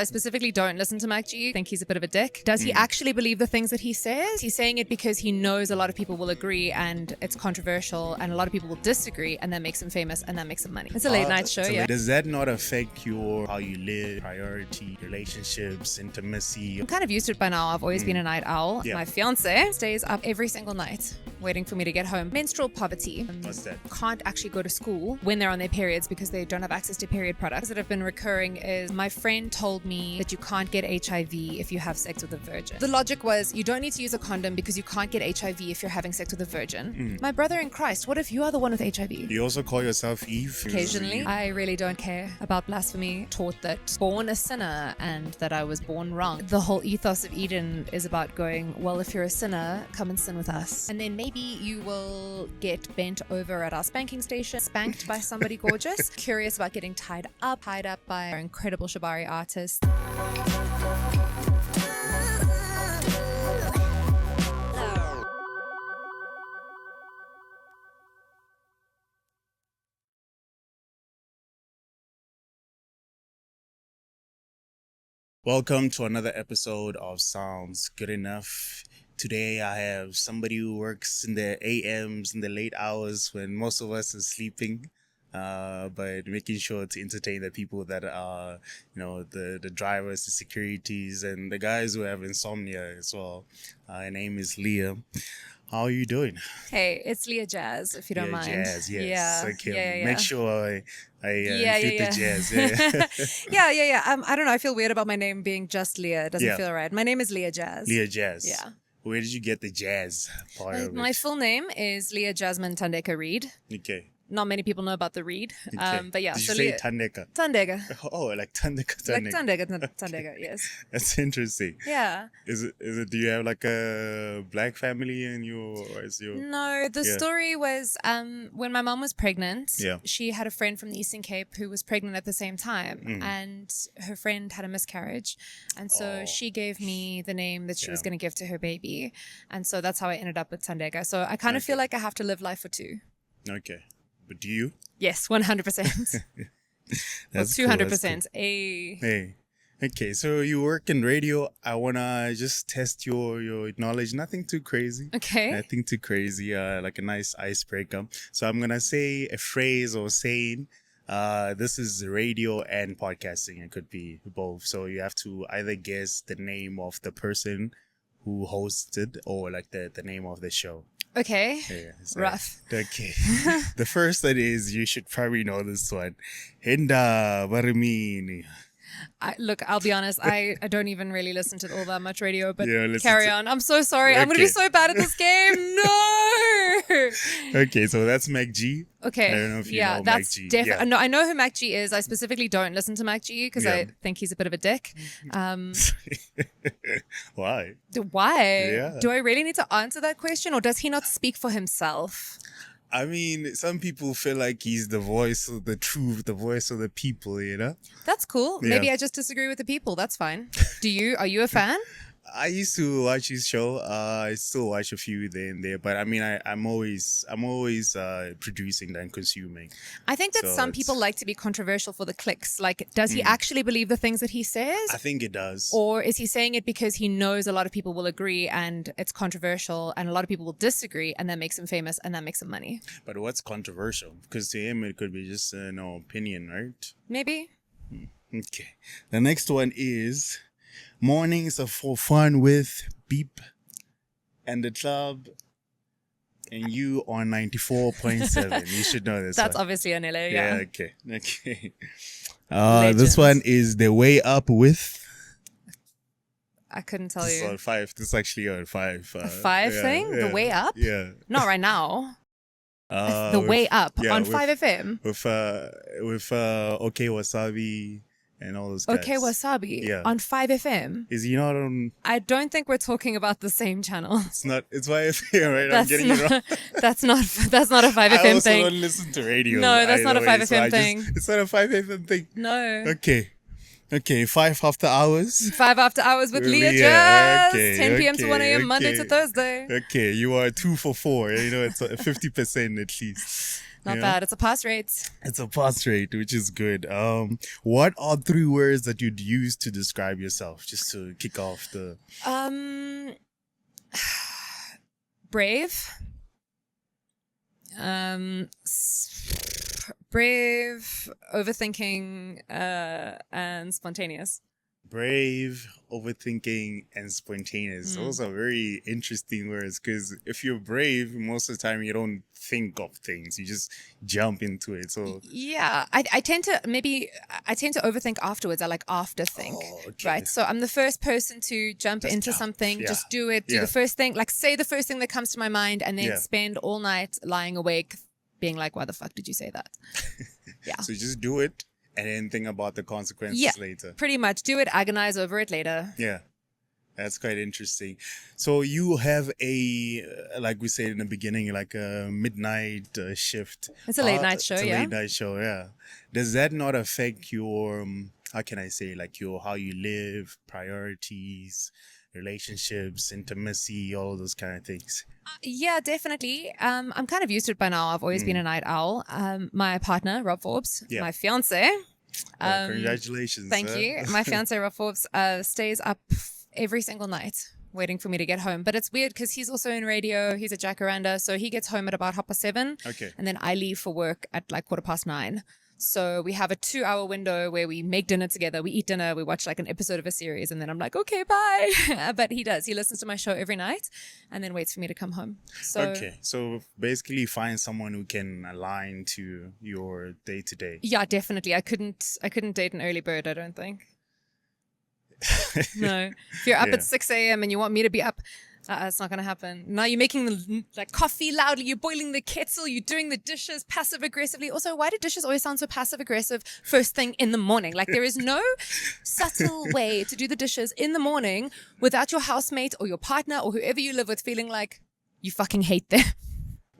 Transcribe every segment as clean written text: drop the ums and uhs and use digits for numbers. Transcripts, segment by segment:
I specifically don't listen to Mac G. I think he's a bit of a dick. Does he actually believe the things that he says? He's saying it because he knows a lot of people will agree and it's controversial and a lot of people will disagree, and that makes him famous and that makes him money. It's a late night show, so yeah. Does that not affect your how you live, priority, relationships, intimacy? I'm kind of used to it by now. I've always been a night owl. Yeah. My fiance stays up every single night waiting for me to get home. Menstrual poverty. What's that? Can't actually go to school when they're on their periods because they don't have access to period products that have been recurring is my friend told me that you can't get HIV if you have sex with a virgin. The logic was you don't need to use a condom because you can't get HIV if you're having sex with a virgin. My brother in Christ, what if you are the one with HIV? You also call yourself Eve? Occasionally. I really don't care about blasphemy. Taught that born a sinner and that I was born wrong. The whole ethos of Eden is about going, well, if you're a sinner, come and sin with us. And then maybe you will get bent over at our spanking station, spanked by somebody gorgeous. Curious about getting tied up by our incredible shibari artist. Welcome to another episode of Sounds Good Enough. Today I have somebody who works in the AMs, in the late hours when most of us are sleeping, but making sure to entertain the people that are, the drivers, the securities, and the guys who have insomnia as well. Her name is Leah. How are you doing? Hey, it's Leah Jazz, if you don't mind. Jazz, yes. Yeah. Okay. Yeah. Make sure I fit the jazz. Yeah. Yeah. I don't know. I feel weird about my name being just Leah. It doesn't feel right. My name is Leah Jazz. Leah Jazz. Yeah. Where did you get the jazz part of it? My full name is Leah Jasmine Tandeka Reed. Okay. Not many people know about the Reed. Okay. But yeah. Did so you say Leah, Tandeka? Tandega. Oh, like Tandeka. Like Tandega, yes. That's interesting. Yeah. Is it? Do you have like a black family in you, or is your? No, the story was when my mom was pregnant. Yeah. She had a friend from the Eastern Cape who was pregnant at the same time, and her friend had a miscarriage, and so she gave me the name that she was going to give to her baby, and so that's how I ended up with Tandega. So I kind of feel like I have to live life for two. Okay, but do you? Yes, 100%. That's 200%. Cool. Hey. Okay, so you work in radio. I wanna just test your knowledge. Nothing too crazy. Okay. Nothing too crazy. Like a nice icebreaker. So I'm gonna say a phrase or saying. This is radio and podcasting. It could be both. So you have to either guess the name of the person who hosted or like the name of the show. Okay. Yeah, so, rough. Okay. The first that is, you should probably know this one. Hinda Baramini. Look, I'll be honest, I don't even really listen to all that much radio, but Yeah, carry on. I'm so sorry. I'm going to be so bad at this game. No! Okay, so that's Mac G. Okay. I don't know if you know Mac G. Definitely. No, I know who Mac G is. I specifically don't listen to Mac G because I think he's a bit of a dick. Why? Why? Yeah. Do I really need to answer that question, or does he not speak for himself? I mean, some people feel like he's the voice of the truth, the voice of the people, you know? That's cool. Yeah. Maybe I just disagree with the people. That's fine. Are you a fan? I used to watch his show. I still watch a few there and there, but I mean, I'm always producing and consuming. I think that some people like to be controversial for the clicks. Like, does he actually believe the things that he says? I think it does. Or is he saying it because he knows a lot of people will agree and it's controversial and a lot of people will disagree, and that makes him famous and that makes him money? But what's controversial? Because to him, it could be just no opinion, right? Maybe. Okay. The next one is mornings are for fun with Beep and the Club, and you on 94.7. You should know this. That's one. obviously an LA, yeah. Okay. This one is The Way Up with. I couldn't tell This is you. on 5. This is actually on 5. A 5 thing? The Way Up? Yeah. Not right now. The Way Up on 5FM. With OK Wasabi and all those guys. Okay Wasabi on 5FM. Is he not on? I don't think we're talking about the same channel. It's not. It's 5FM, right? I'm getting it wrong. That's not a 5FM I also thing. don't listen to radio. No, that's not a either way, 5FM thing. It's not a 5FM thing. No. Okay. 5 after hours. 5 after hours with Leah Jazz. Jazz. 10 p.m. to 1 a.m. Monday to Thursday. Okay, you are 2 for 4. You know, it's 50% at least. Not Yeah. bad. It's a pass rate. It's a pass rate, which is good. What are 3 words that you'd use to describe yourself, just to kick off the... Brave. Brave, overthinking, and spontaneous. Brave, overthinking, and spontaneous. Those are very interesting words, because if you're brave, most of the time you don't think of things. You just jump into it. So Yeah, I tend to overthink afterwards. I like afterthink, okay. right? So I'm the first person to jump Just into jump, something, yeah. just do it, do Yeah. the first thing, like say the first thing that comes to my mind, and then Yeah. spend all night lying awake, being like, "Why the fuck did you say that?" Yeah. So just do it and then think about the consequences Yeah. later. Pretty much, do it, agonize over it later. Yeah. That's quite interesting. So you have like we said in the beginning, like a midnight shift. It's a late night show, it's a yeah. late night show, yeah. Does that not affect your, how can I say, like your, how you live, priorities, relationships, intimacy, all of those kind of things? Yeah, definitely. I'm kind of used to it by now. I've always been a night owl. My partner, Rob Forbes, Yeah. my fiance. Congratulations. Thank you. My fiance, Rob Forbes, stays up every single night waiting for me to get home. But it's weird because he's also in radio. He's a jacaranda. So he gets home at about 7:30. Okay. And then I leave for work at like 9:15. So we have a 2-hour window where we make dinner together. We eat dinner. We watch like an episode of a series. And then I'm like, okay, bye. But he does. He listens to my show every night and then waits for me to come home. So Okay. So basically find someone who can align to your day to day. yeah, definitely. I couldn't date an early bird, I don't think. No. If you're up Yeah. at 6 a.m. and you want me to be up, it's not going to happen. Now you're making the like coffee loudly, you're boiling the kettle, you're doing the dishes passive aggressively. Also, why do dishes always sound so passive aggressive first thing in the morning? Like there is no subtle way to do the dishes in the morning without your housemate or your partner or whoever you live with feeling like you fucking hate them.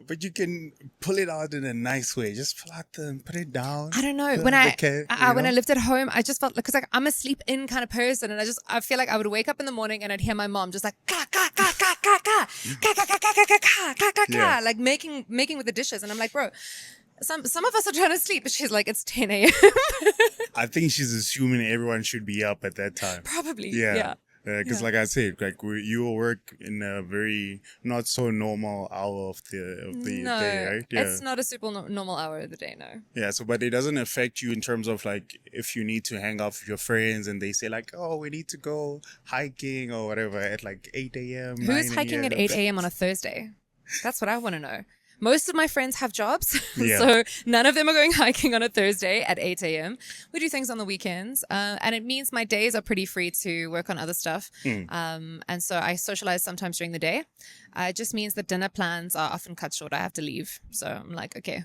But you can pull it out in a nice way. Just pull out put it down. I don't know. Put When out I the cat, when I you know? lived at home, I just felt like, because like I'm a sleep in kind of person, and I feel like I would wake up in the morning and I'd hear my mom just like ka ka ka ka ka ka ka ka ka ka ka ka ka ka Yeah. ka, like making with the dishes, and I'm like, bro, some of us are trying to sleep, but she's like, it's 10 a.m. I think she's assuming everyone should be up at that time. Probably. Yeah. Yeah. Because Yeah. like I said, like you will work in a very not so normal hour of the No, day, right? Yeah. it's not a super normal hour of the day. No. Yeah, so but it doesn't affect you in terms of like if you need to hang out with your friends and they say like, oh, we need to go hiking or whatever at like 8 a.m. Who's 9 hiking at 8 a.m. on a Thursday? That's what I want to know. Most of my friends have jobs, Yeah. so none of them are going hiking on a Thursday at 8 a.m. We do things on the weekends, and it means my days are pretty free to work on other stuff. And so I socialize sometimes during the day. It just means that dinner plans are often cut short. I have to leave. So I'm like, okay.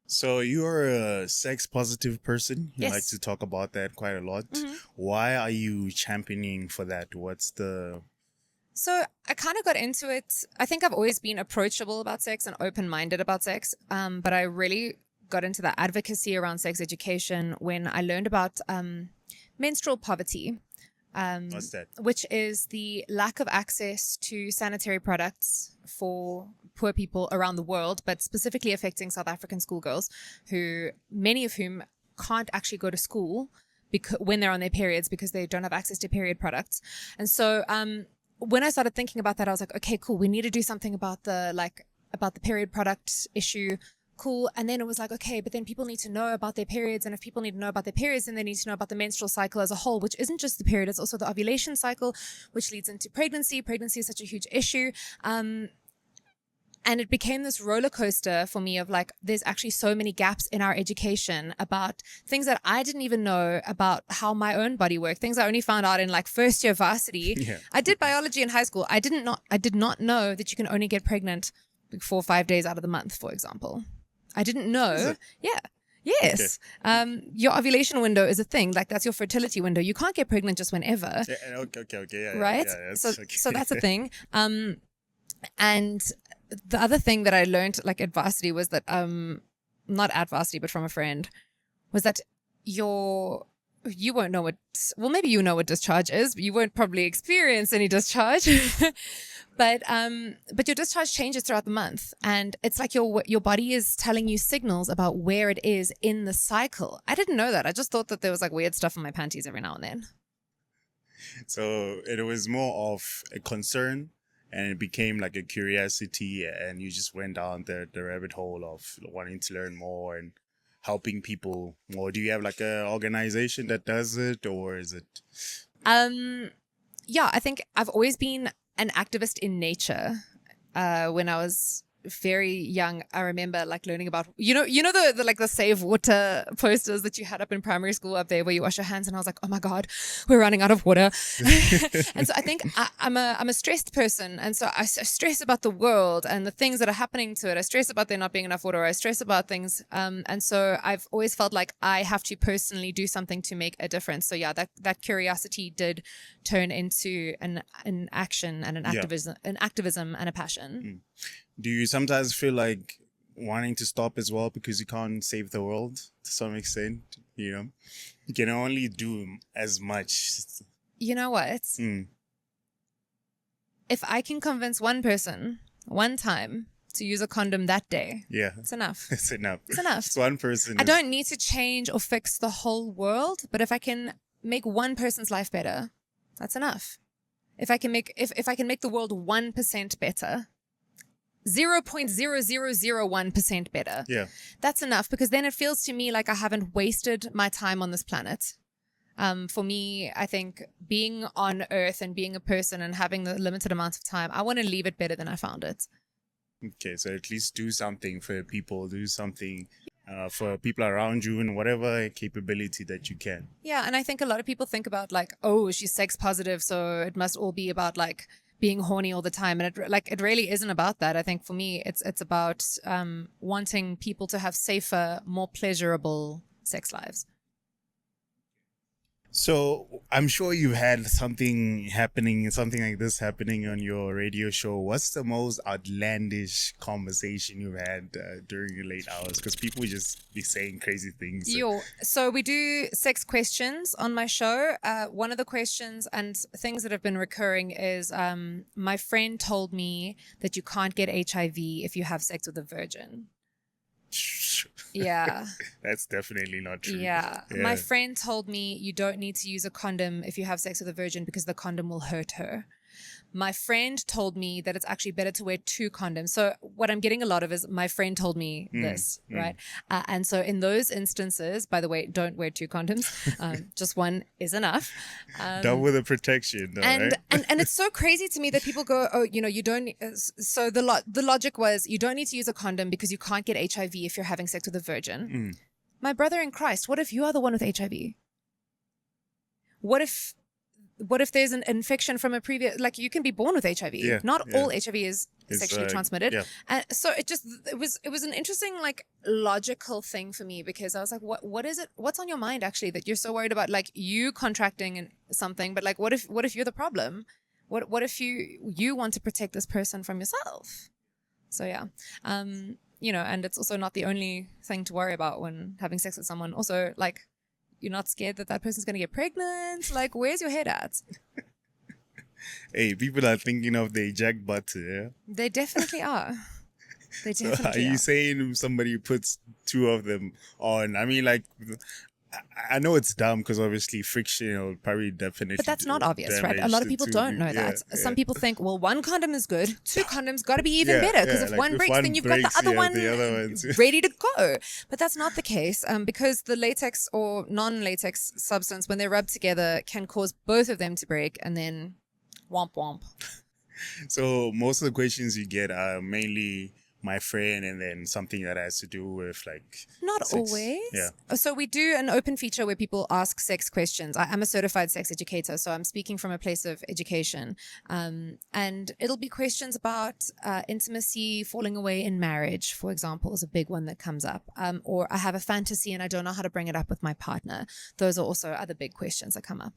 So you're a sex positive person. You Yes. like to talk about that quite a lot. Mhm. Why are you championing for that? What's the... So I kind of got into it. I think I've always been approachable about sex and open-minded about sex. But I really got into the advocacy around sex education when I learned about menstrual poverty, What's that? which is the lack of access to sanitary products for poor people around the world, but specifically affecting South African schoolgirls, many of whom can't actually go to school when they're on their periods because they don't have access to period products. And so when I started thinking about that, I was like, okay, cool. We need to do something about the period product issue. Cool. And then it was like, okay, but then people need to know about their periods. And if people need to know about their periods, then they need to know about the menstrual cycle as a whole, which isn't just the period. It's also the ovulation cycle, which leads into pregnancy. Pregnancy is such a huge issue. And it became this roller coaster for me of like, there's actually so many gaps in our education about things that I didn't even know about how my own body worked. Things I only found out in like first year varsity. Yeah. I did biology in high school. I did not know that you can only get pregnant like 4 or 5 days out of the month, for example. I didn't know. Is it? Yeah. Yes. Your ovulation window is a thing. Like that's your fertility window. You can't get pregnant just whenever. Yeah, okay. Yeah, Right? Yeah, So that's a thing. And the other thing that I learned like at varsity was that, not at varsity, but from a friend, was that you won't know maybe you know what discharge is, but you won't probably experience any discharge. But your discharge changes throughout the month, and it's like your body is telling you signals about where it is in the cycle. I didn't know that. I just thought that there was like weird stuff in my panties every now and then. So it was more of a concern, and it became like a curiosity, and you just went down the rabbit hole of wanting to learn more and helping people more. Do you have like a organization that does it, or is it? Yeah, I think I've always been an activist in nature. When I was very young, I remember like learning about the like the save water posters that you had up in primary school up there where you wash your hands, and I was like, oh my god, we're running out of water. And so I think I'm a stressed person, and so I stress about the world and the things that are happening to it. I stress about there not being enough water. I stress about things, and so I've always felt like I have to personally do something to make a difference. So yeah, that curiosity did turn into an action and an activism and a passion. Do you sometimes feel like wanting to stop as well because you can't save the world to some extent? You can only do as much. You know what? If I can convince one person one time to use a condom that day, it's enough. It's enough. It's enough. It's one person. I don't need to change or fix the whole world, but if I can make one person's life better, that's enough. If I can make the world 1% better, 0.0001% better. Yeah. That's enough, because then it feels to me like I haven't wasted my time on this planet. For me, I think being on Earth and being a person and having the limited amount of time, I want to leave it better than I found it. Okay, so at least do something for people, do something for people around you in whatever capability that you can. Yeah, and I think a lot of people think about like, oh, she's sex positive, so it must all be about like being horny all the time, and it really isn't about that. I think for me, it's about wanting people to have safer, more pleasurable sex lives. So I'm sure you've had something like this happening on your radio show. What's the most outlandish conversation you've had during your late hours? Because people just be saying crazy things. So we do sex questions on my show. One of the questions and things that have been recurring is my friend told me that you can't get HIV if you have sex with a virgin. Yeah. That's definitely not true. Yeah. My friend told me you don't need to use a condom if you have sex with a virgin because the condom will hurt her. My friend told me that it's actually better to wear 2 condoms. So what I'm getting a lot of is my friend told me this, right? And so in those instances, by the way, don't wear 2 condoms. Just one is enough. Double the protection, though, and, right? and it's so crazy to me that people go, oh, you don't. So the logic was you don't need to use a condom because you can't get HIV if you're having sex with a virgin. My brother in Christ, what if you are the one with HIV? What if there's an infection from a previous, like you can be born with HIV. Not all HIV is sexually transmitted. And so it was an interesting, like, logical thing for me, because I was like, what is it? What's on your mind actually that you're so worried about, like, you contracting something, but like, what if you're the problem? What if you want to protect this person from yourself? So yeah. And it's also not the only thing to worry about when having sex with someone. Also, like, you're not scared that person's going to get pregnant? Like, where's your head at? Hey, people are thinking of the eject button, yeah? They definitely are. They definitely are. You saying somebody puts 2 of them on? I mean, like, I know it's dumb because obviously friction will probably definitely. But that's not obvious, right? A lot of people don't know that. Some people think, well, 1 condom is good, 2 condoms got to be even better, because if one breaks, then you've got the other one ready to go. But that's not the case, because the latex or non-latex substance, when they rub together, can cause both of them to break, and then womp womp. So most of the questions you get are mainly my friend, and then something that has to do with, like, not sex. Always. Yeah. So we do an open feature where people ask sex questions. I'm a certified sex educator, so I'm speaking from a place of education. And it'll be questions about intimacy, falling away in marriage, for example, is a big one that comes up. Or I have a fantasy and I don't know how to bring it up with my partner. Those are also other big questions that come up.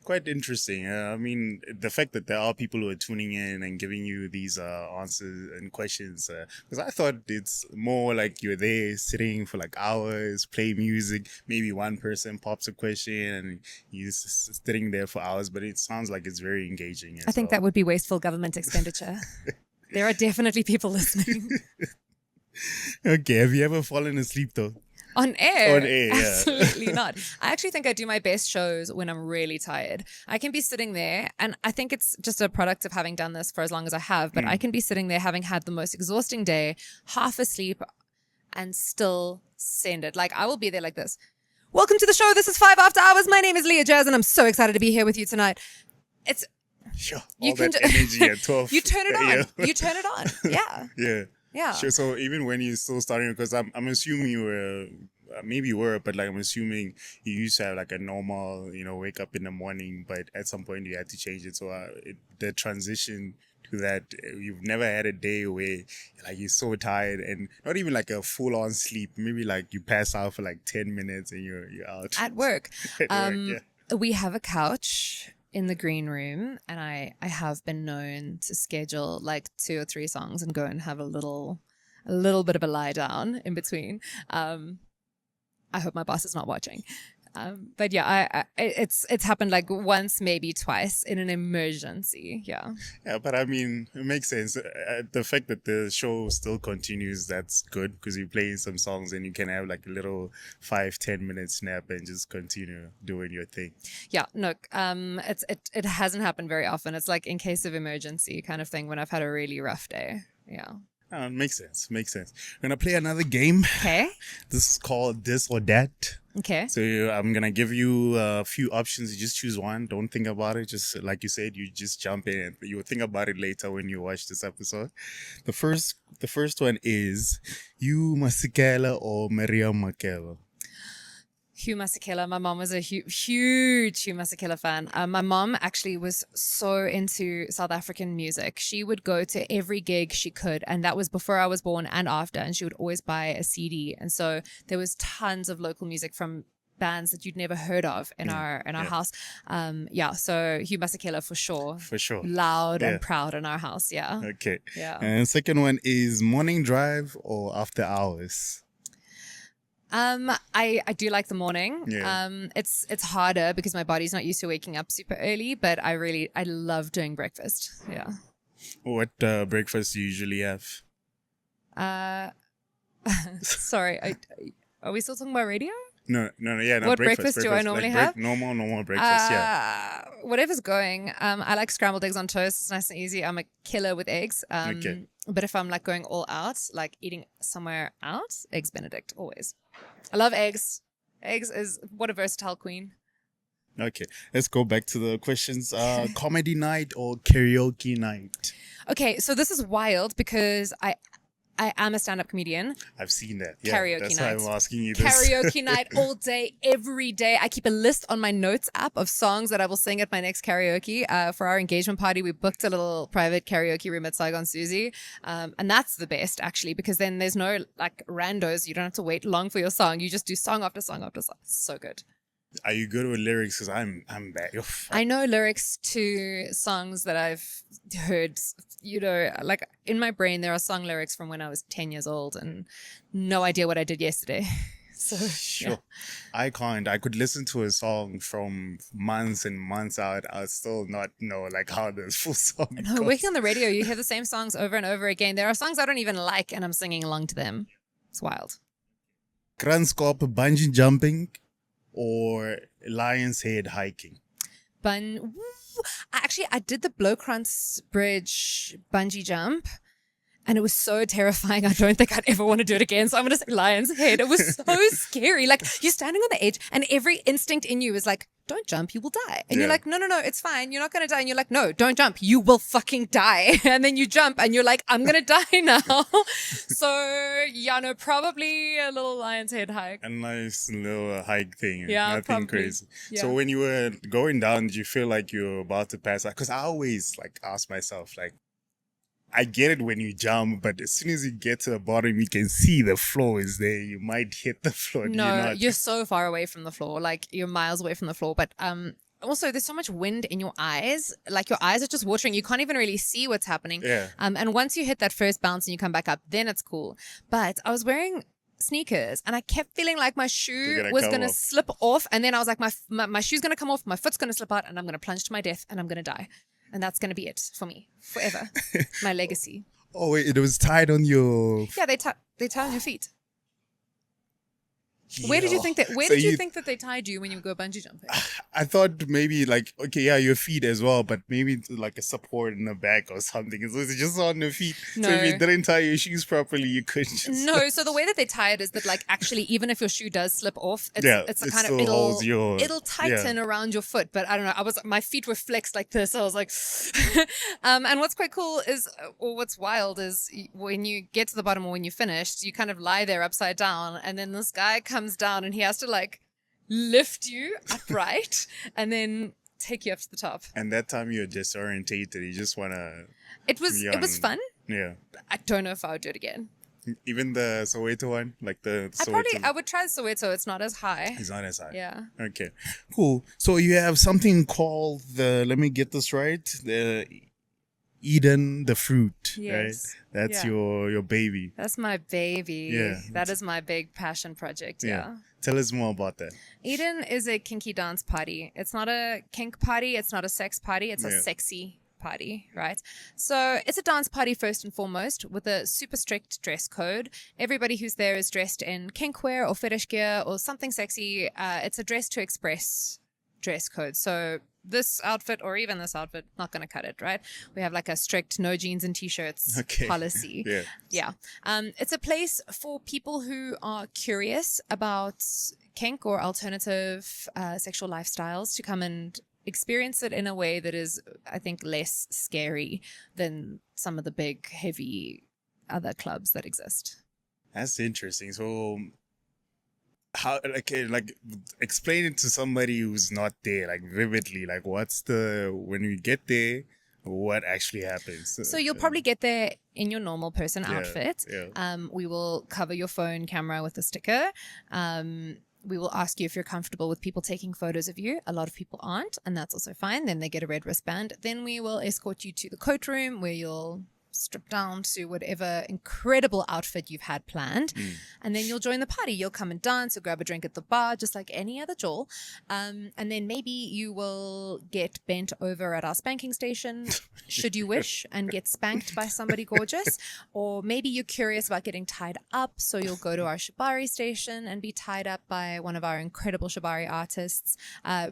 quite interesting. I mean, the fact that there are people who are tuning in and giving you these answers and questions, because I thought it's more like you're there sitting for like hours, play music, maybe one person pops a question and you're sitting there for hours, but it sounds like it's very engaging. I think that would be wasteful government expenditure. There are definitely people listening. Okay, have you ever fallen asleep though? On air? On air, yeah. Absolutely not. I actually think I do my best shows when I'm really tired. I can be sitting there, and I think it's just a product of having done this for as long as I have, but I can be sitting there having had the most exhausting day, half asleep, and still send it. Like, I will be there like this. Welcome to the show. This is 5 After Hours. My name is Leah Jazz, and I'm so excited to be here with you tonight. It's... Sure. All that energy at 12. You turn it on. You turn it on. Yeah. Yeah. Yeah. Sure. So even when you're still starting, because I'm assuming you were, maybe you were, but like I'm assuming you used to have like a normal, wake up in the morning, but at some point you had to change it. So the transition to that, you've never had a day where like you're so tired and not even like a full on sleep. Maybe like you pass out for like 10 minutes and you're out. At work. At work, yeah. We have a couch in the green room, and I have been known to schedule like 2 or 3 songs and go and have a little bit of a lie down in between. I hope my boss is not watching. But yeah, it's happened like once, maybe twice in an emergency. Yeah. Yeah, but I mean, it makes sense. The fact that the show still continues, that's good because you're playing some songs and you can have like a little 5-10 minute snap and just continue doing your thing. Yeah, no, it hasn't happened very often. It's like in case of emergency kind of thing when I've had a really rough day. Yeah. Makes sense. We're going to play another game. Okay. This is called This or That. Okay. So I'm going to give you a few options. You just choose one. Don't think about it. Just like you said, you just jump in and you'll think about it later when you watch this episode. The first one is Hugh Masekela or Miriam Makeba. Hugh Masekela. My mom was a huge Hugh Masekela fan. My mom actually was so into South African music. She would go to every gig she could, and that was before I was born and after, and she would always buy a CD. And so there was tons of local music from bands that you'd never heard of in our house. So Hugh Masekela for sure. For sure. Loud and proud in our house, yeah. Okay. Yeah. And second one is Morning Drive or After Hours. I do like the morning. Yeah. It's harder because my body's not used to waking up super early, but I love doing breakfast. Yeah. What breakfast do you usually have? Sorry, are we still talking about radio? No, yeah. No, what breakfast do I normally have? Normal breakfast, yeah. Whatever's going. I like scrambled eggs on toast. It's nice and easy. I'm a killer with eggs. Okay. But if I'm like going all out, like eating somewhere out, Eggs Benedict, always. I love eggs. Eggs is what a versatile queen. Okay, let's go back to the questions. Comedy night or karaoke night? Okay, so this is wild because I am a stand-up comedian. I've seen that. Yeah, Karaoke that's night. why I'm asking you this. Karaoke night all day, every day. I keep a list on my notes app of songs that I will sing at my next karaoke. For our engagement party, we booked a little private karaoke room at Saigon Susie. And that's the best, actually, because then there's no like randos. You don't have to wait long for your song. You just do song after song after song. So good. Are you good with lyrics? Because I'm bad. I know lyrics to songs that I've heard, like in my brain, there are song lyrics from when I was 10 years old and no idea what I did yesterday. So, sure. Yeah. I can't. I could listen to a song from months and months out. I'll still not know like how the full song No, goes. working on the radio, you hear the same songs over and over again. There are songs I don't even like and I'm singing along to them. It's wild. Kranskop bungee jumping or Lion's Head hiking? Actually, I did the Blowkrantz Bridge bungee jump and it was so terrifying. I don't think I'd ever want to do it again. So I'm going to say Lion's Head. It was so scary. Like you're standing on the edge and every instinct in you is like, don't jump, you will die. And you're like, no, it's fine. You're not going to die. And you're like, no, don't jump. You will fucking die. And then you jump and you're like, I'm going to die now. So yeah, no, probably a little Lion's Head hike. A nice little hike thing. Yeah, nothing probably. crazy. Yeah. So when you were going down, did you feel like you were about to pass out? Because I always like ask myself, like, I get it when you jump, but as soon as you get to the bottom, you can see the floor is there. You might hit the floor. No, you're so far away from the floor. Like you're miles away from the floor. But also there's so much wind in your eyes, like your eyes are just watering, you can't even really see what's happening. And once you hit that first bounce and you come back up, then it's cool. But I was wearing sneakers and I kept feeling like my shoe was gonna slip off, and then I was like, my shoe's gonna come off, my foot's gonna slip out, and I'm gonna plunge to my death and I'm gonna die, and that's gonna be it for me forever. My legacy. Oh wait, it was tied on your... Yeah, they tie on your feet. Where did you think that? Where did you think that they tied you when you go bungee jumping? I thought maybe like, okay, yeah, your feet as well, but maybe like a support in the back or something. So it's just on the feet. No. So if you didn't tie your shoes properly, you couldn't just... No, so the way that they tie it is that like actually even if your shoe does slip off, it's a kind of it'll tighten around your foot. But I don't know. My feet were flexed like this. I was like, and what's quite cool is, or what's wild is when you get to the bottom or when you finished, you kind of lie there upside down, and then this guy comes down and he has to like lift you upright and then take you up to the top. And that time you're disorientated. You just want to... It was fun. Yeah. I don't know if I would do it again. Even the Soweto one? Like the Soweto... I would try Soweto. It's not as high. It's not as high. Yeah. Okay. Cool. So you have something called let me get this right, the Eden the fruit, yes. Right? That's your baby. That's my baby. Yeah. That is my big passion project. Yeah. Tell us more about that. Eden is a kinky dance party. It's not a kink party. It's not a sex party. It's a sexy party, right? So it's a dance party first and foremost with a super strict dress code. Everybody who's there is dressed in kink wear or fetish gear or something sexy. It's a dress to express dress code. So this outfit or even this outfit, not going to cut it, right? We have like a strict no jeans and t-shirts policy. Yeah. It's a place for people who are curious about kink or alternative sexual lifestyles to come and experience it in a way that is, I think, less scary than some of the big, heavy other clubs that exist. That's interesting. So how, like explain it to somebody who's not there, like vividly, like when you get there, what actually happens? So you'll probably get there in your normal person outfit. We will cover your phone camera with a sticker. We will ask you if you're comfortable with people taking photos of you. A lot of people aren't, and that's also fine. Then they get a red wristband. Then we will escort you to the coat room where you'll strip down to whatever incredible outfit you've had planned, and then you'll join the party. You'll come and dance or grab a drink at the bar just like any other Joel, and then maybe you will get bent over at our spanking station should you wish and get spanked by somebody gorgeous, or maybe you're curious about getting tied up, so you'll go to our shibari station and be tied up by one of our incredible shibari artists.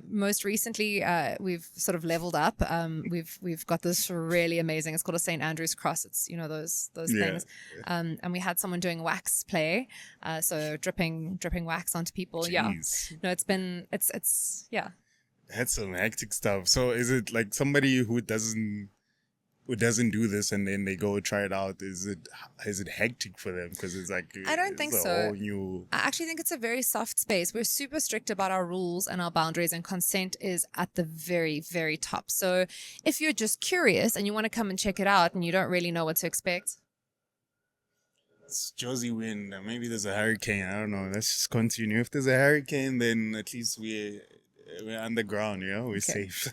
Most recently we've sort of leveled up. We've got this really amazing, it's called a St. Andrew's cross. It's, you know, those things. And we had someone doing wax play, so dripping wax onto people. Jeez. No, it's That's some hectic stuff. So is it like somebody who doesn't do this and then they go try it out, is it hectic for them? Because it's like, I don't think so. I actually think it's a very soft space. We're super strict about our rules and our boundaries, and consent is at the very, very top. So if you're just curious and you want to come and check it out and you don't really know what to expect, it's Josie wind. Maybe there's a hurricane. I don't know. Let's just continue. If there's a hurricane, then at least we're underground, you know, we're safe.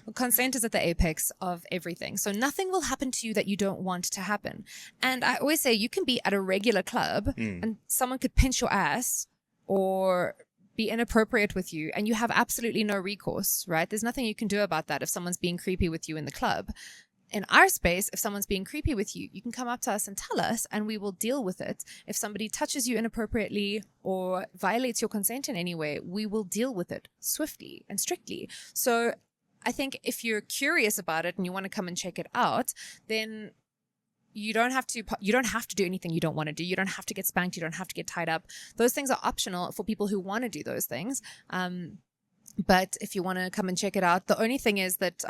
Well, consent is at the apex of everything. So nothing will happen to you that you don't want to happen. And I always say you can be at a regular club and someone could pinch your ass or be inappropriate with you and you have absolutely no recourse, right? There's nothing you can do about that if someone's being creepy with you in the club. In our space, if someone's being creepy with you, you can come up to us and tell us, and we will deal with it. If somebody touches you inappropriately or violates your consent in any way, we will deal with it swiftly and strictly. So I think if you're curious about it and you want to come and check it out, then you don't have to do anything you don't want to do. You don't have to get spanked. You don't have to get tied up. Those things are optional for people who want to do those things. But if you want to come and check it out, the only thing is that,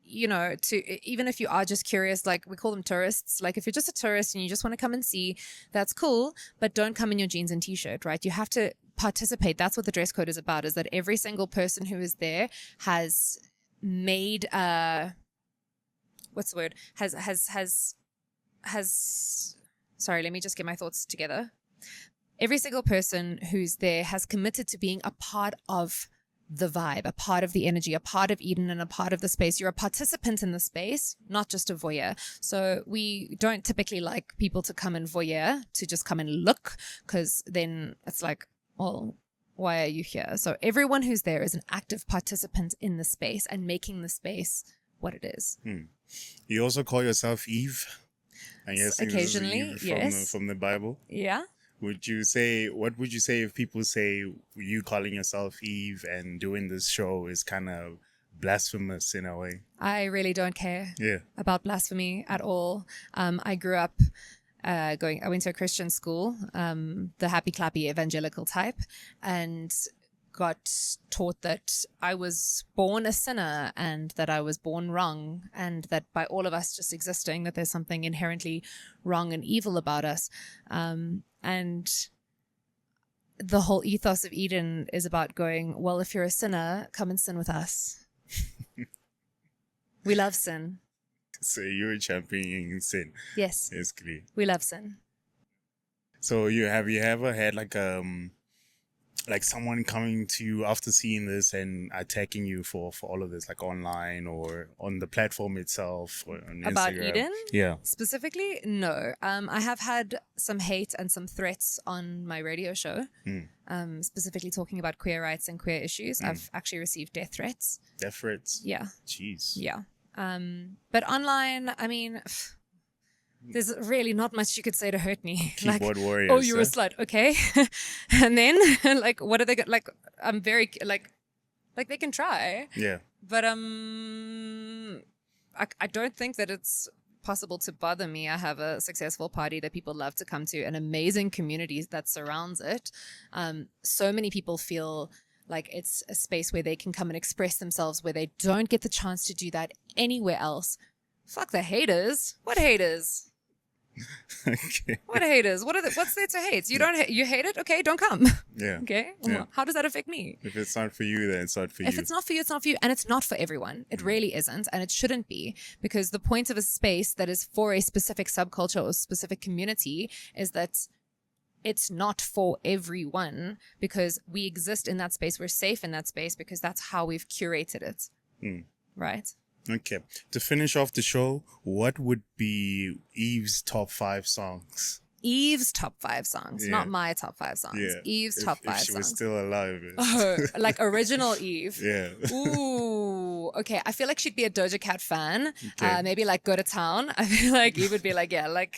you know, even if you are just curious, like we call them tourists, like if you're just a tourist and you just want to come and see, that's cool, but don't come in your jeans and t-shirt, right? You have to participate. That's what the dress code is about, is that every single person who is there has made, what's the word? Sorry, let me just get my thoughts together. Every single person who's there has committed to being a part of the vibe, a part of the energy, a part of Eden, and a part of the space. You're a participant in the space, not just a voyeur. So we don't typically like people to come and voyeur, to just come and look, because then it's like, well, why are you here? So everyone who's there is an active participant in the space and making the space what it is. You also call yourself Eve? I guess Occasionally, yes. From the Bible. Yeah. What would you say if people say you calling yourself Eve and doing this show is kind of blasphemous in a way? I really don't care Yeah. about blasphemy at all. I grew up I went to a Christian school, the happy clappy evangelical type, and got taught that I was born a sinner and that I was born wrong, and that by all of us just existing, that there's something inherently wrong and evil about us. And the whole ethos of Eden is about going, well, if you're a sinner, come and sin with us. We love sin. So you're championing sin. Yes. Basically. We love sin. So you ever had like someone coming to you after seeing this and attacking you for all of this, like online or on the platform itself or on About Instagram? Eden? Yeah. Specifically, no. I have had some hate and some threats on my radio show, specifically talking about queer rights and queer issues. I've actually received death threats. Death threats? Yeah. Jeez. Yeah. But online, I mean, there's really not much you could say to hurt me. Keyboard warriors. Oh, you're a slut. Okay. And then like, what are they like? I'm very like they can try. Yeah. But I don't think that it's possible to bother me. I have a successful party that people love to come to, an amazing community that surrounds it. So many people feel like it's a space where they can come and express themselves, where they don't get the chance to do that anywhere else. Fuck the haters. What haters? Okay. What haters? What's there to hate? You hate it? Okay, don't come. Yeah. Okay. Yeah. How does that affect me? If it's not for you, then it's not for you. If it's not for you, it's not for you. And it's not for everyone. It really isn't. And it shouldn't be, because the point of a space that is for a specific subculture or specific community is that it's not for everyone, because we exist in that space. We're safe in that space because that's how we've curated it. Right? Okay. To finish off the show, what would be Eve's top 5 songs? Eve's top 5 songs, not my top 5 songs. Yeah. Eve's top 5 if she songs. was still alive. Oh, like original Eve. Yeah. Ooh, okay. I feel like she'd be a Doja Cat fan. Okay. Maybe like Go to Town. I feel like Eve would be like, yeah, like,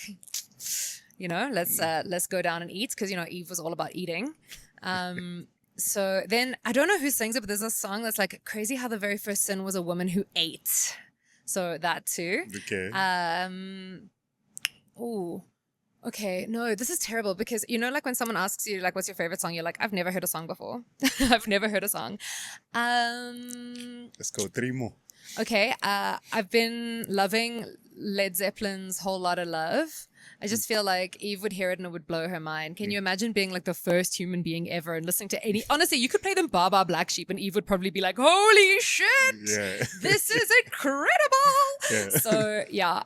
you know, let's go down and eat, because, you know, Eve was all about eating. So then I don't know who sings it, but there's a song that's like, crazy how the very first sin was a woman who ate. So that too. Okay. Ooh. Okay, no, this is terrible, because, you know, like when someone asks you, like, what's your favorite song? You're like, I've never heard a song before. I've never heard a song. Let's go 3 more. Okay, I've been loving Led Zeppelin's Whole Lotta Love. I just feel like Eve would hear it and it would blow her mind. Can you imagine being like the first human being ever and listening to any... Honestly, you could play them Baba Black Sheep and Eve would probably be like, holy shit! Yeah. This is incredible! Yeah. So, yeah.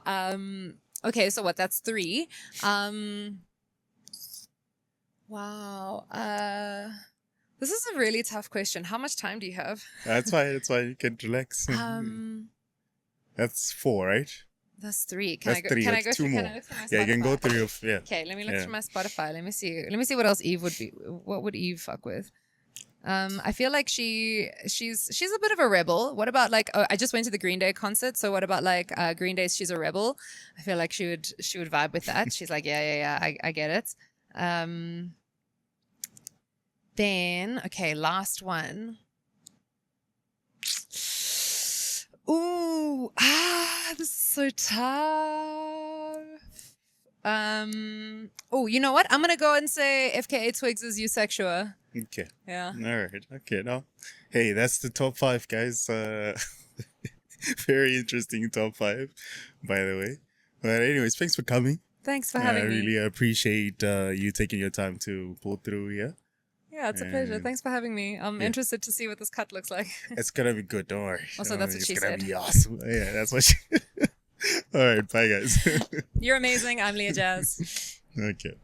Okay, so what? That's 3. Wow. This is a really tough question. How much time do you have? That's why you can relax. That's 4, right? That's 3. That's 3. Can I That's go 2 through, more. can I look through my Yeah, you can go Spotify? through your... Yeah. Okay, let me look Yeah. through my Spotify. Let me see what else Eve would be. What would Eve fuck with? I feel like she's a bit of a rebel. What about like, I just went to the Green Day concert, so what about like Green Day's She's a Rebel? I feel like she would vibe with that. She's like, yeah, I get it. Then, okay, last one. Ooh, this is so tough. Oh, you know what? I'm gonna go and say FKA Twigs is Eusexua. Okay. Yeah. All right. Okay. No. Hey, that's the top 5, guys. Very interesting top 5, by the way. But anyways, thanks for coming. Thanks for having me. I really appreciate you taking your time to pull through here. Yeah, it's a pleasure. Thanks for having me. I'm interested to see what this cut looks like. It's gonna be good. Don't worry. Also, that's what she said. It's gonna be awesome. Yeah, that's what she... All right. Bye, guys. You're amazing. I'm Leah Jazz. Okay.